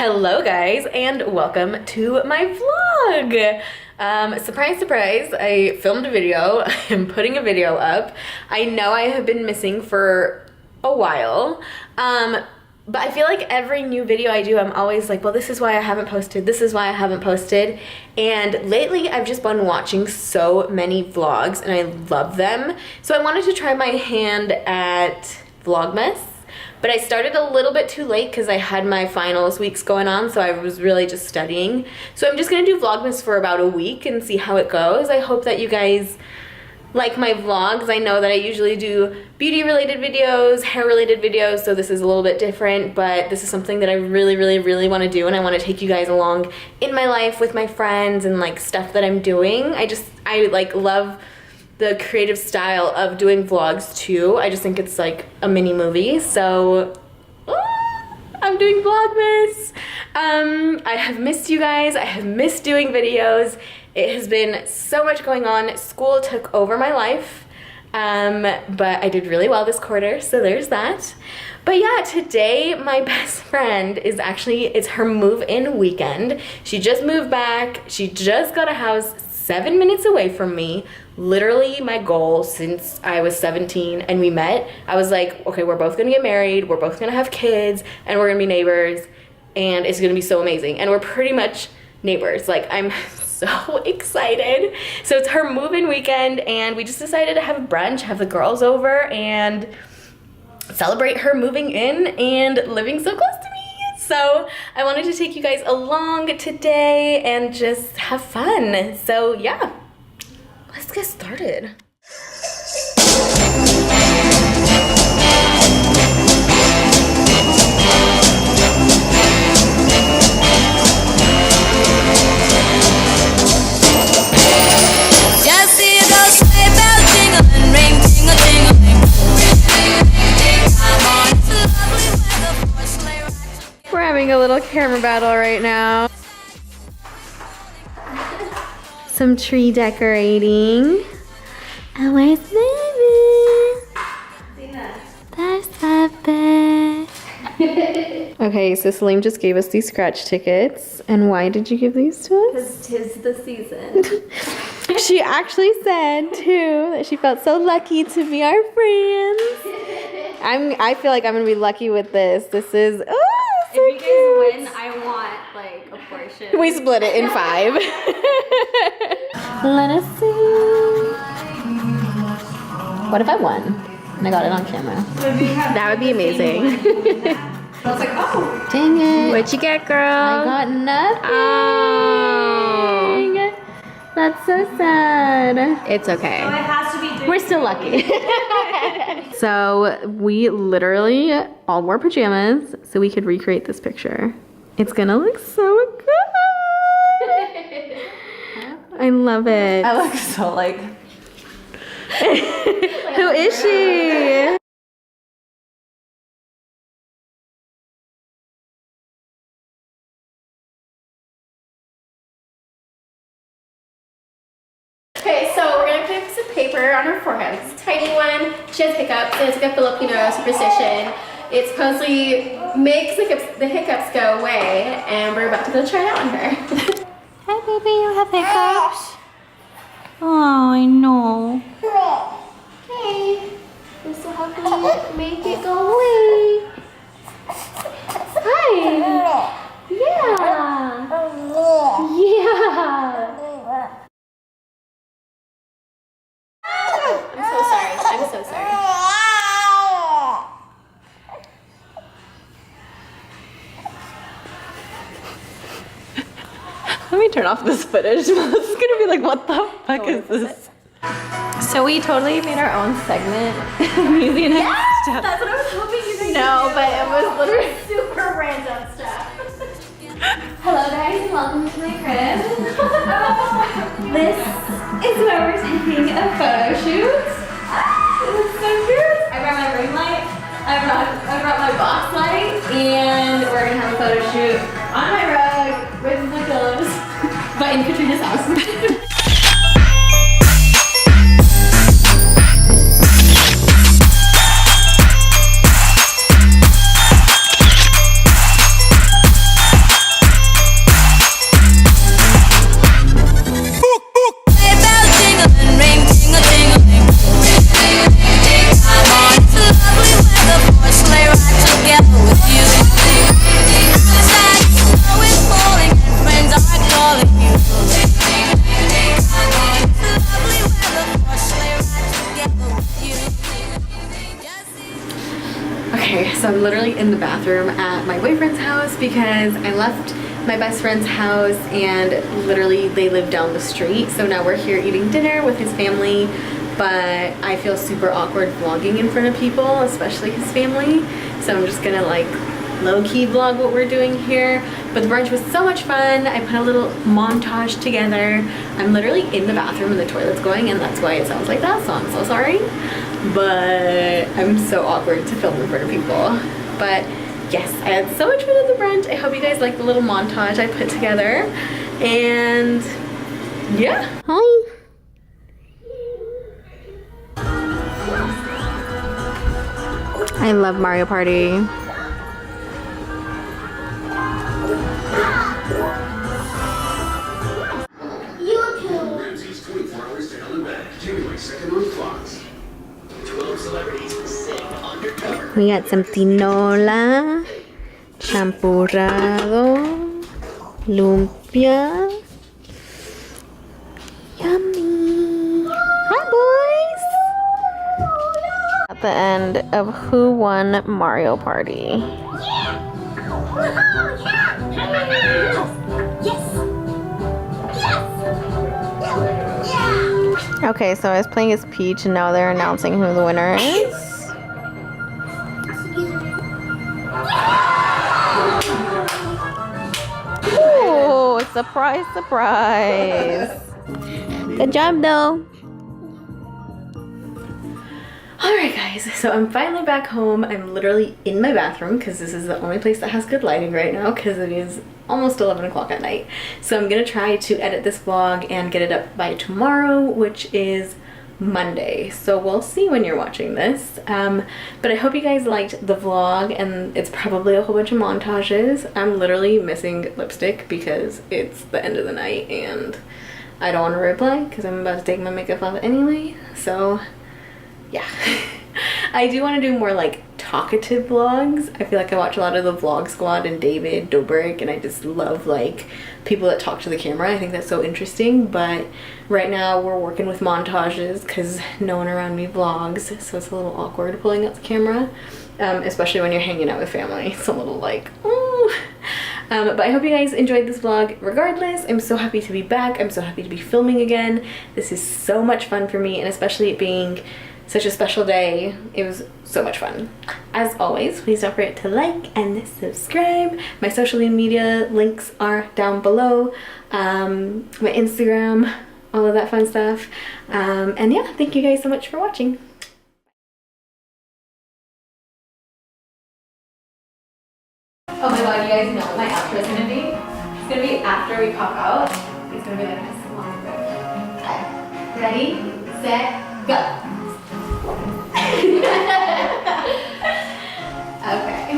Hello guys and welcome to my vlog. Surprise, surprise, I filmed a video. I'm putting a video up. I know I have been missing for a while, but I feel like every new video I do, I'm always like, well, this is why I haven't posted, this is why I haven't posted. And lately I've just been watching so many vlogs and I love them. So I wanted to try my hand at Vlogmas. But I started a little bit too late because I had my finals weeks going on, so I was really just studying. So I'm just gonna do Vlogmas for about a week and see how it goes. I hope that you guys like my vlogs. I know that I usually do beauty related videos, hair related videos, so this is a little bit different, but this is something that I really want to do, and I want to take you guys along in my life with my friends and like stuff that I'm doing. I like love the creative style of doing vlogs too. I just think it's like a mini movie. So I'm doing Vlogmas. I have missed you guys. I have missed doing videos. It has been so much going on. School took over my life, but I did really well this quarter, so there's that. But yeah, today my best friend it's her move-in weekend. She just moved back. She just got a house 7 minutes away from me. Literally my goal since I was 17 and we met, I was like, okay, we're both gonna get married, we're both gonna have kids, and we're gonna be neighbors, and it's gonna be so amazing. And we're pretty much neighbors. Like, I'm so excited. So it's her move-in weekend and we just decided to have a brunch, have the girls over, and celebrate her moving in and living so close to me. So I wanted to take you guys along today and just have fun. So yeah, let's get started. We're having a little camera battle right now. Some tree decorating. And where's baby? There's Pepe. Okay, so Salim just gave us these scratch tickets. And why did you give these to us? Because 'tis the season. She actually said too that she felt so lucky to be our friends. I feel like I'm gonna be lucky with this. This is so if you guys cute. win, I want like a portion. We split it in 5. Let us see. What if I won and I got it on camera? That would be amazing. I was like, oh. Dang it. What'd you get, girl? I got nothing. Oh. That's so sad. It's okay. So it has to be We're still lucky. So we literally all wore pajamas so we could recreate this picture. It's gonna look so good. I love it. I look so like. Who is she? Okay, so we're gonna put some paper on her forehead. It's a tiny one. She has hiccups, and it's like a Filipino superstition. It supposedly makes the hiccups go away, and we're about to go try it out on her. Hi, baby. You have hiccups. Oh, I know. Okay, this will help me make it go away. Hi. Yeah. Yeah. I'm so sorry. I'm so sorry. Let me turn off this footage. It's gonna be like, what the fuck is this? So we totally made our own segment. Music and stuff. That's what I was hoping you guys No, but it was literally super random stuff. Hello guys, and welcome to my crib. This is where we're taking a photo shoot. It looks so cute. I brought my ring light, I brought my box light, and we're gonna have a photo shoot on my rug with my pillows, but in Katrina's house. I'm literally in the bathroom at my boyfriend's house because I left my best friend's house and literally they live down the street. So now we're here eating dinner with his family, but I feel super awkward vlogging in front of people, especially his family. So I'm just gonna like low-key vlog what we're doing here. But the brunch was so much fun. I put a little montage together. I'm literally in the bathroom and the toilet's going, and that's why it sounds like that, so I'm so sorry. But I'm so awkward to film in front of people. But yes, I had so much fun at the brunch. I hope you guys like the little montage I put together. And yeah. Hi. I love Mario Party. Ramsey's 24 hours to hell and back, January 2nd on Fox. 12 celebrities sing undercover. We got some tinola, champurrado, lumpia. Yummy. Hi, boys. At the end of Who Won Mario Party. Okay, so I was playing as Peach and now they're announcing who the winner is. Ooh, surprise, surprise. Good job though. Alright guys, so I'm finally back home. I'm literally in my bathroom because this is the only place that has good lighting right now because it is almost 11 o'clock at night. So I'm gonna try to edit this vlog and get it up by tomorrow, which is Monday. So we'll see when you're watching this. But I hope you guys liked the vlog, and it's probably a whole bunch of montages. I'm literally missing lipstick because it's the end of the night and I don't want to reply because I'm about to take my makeup off anyway. So yeah. I do want to do more like talkative vlogs. I feel like I watch a lot of the VlogSquad and David Dobrik, and I just love like people that talk to the camera. I think that's so interesting. But right now we're working with montages because no one around me vlogs, so it's a little awkward pulling out the camera, especially when you're hanging out with family. It's a little like, ooh. But I hope you guys enjoyed this vlog regardless. I'm so happy to be back. I'm so happy to be filming again. This is so much fun for me, and especially it being such a special day. It was so much fun. As always, please don't forget to like and subscribe. My social media links are down below. My Instagram, all of that fun stuff. And yeah, thank you guys so much for watching. Oh my god, you guys know what my outro is gonna be? It's gonna be after we pop out. It's gonna be like this long bit. Okay. Ready, set, go. Okay.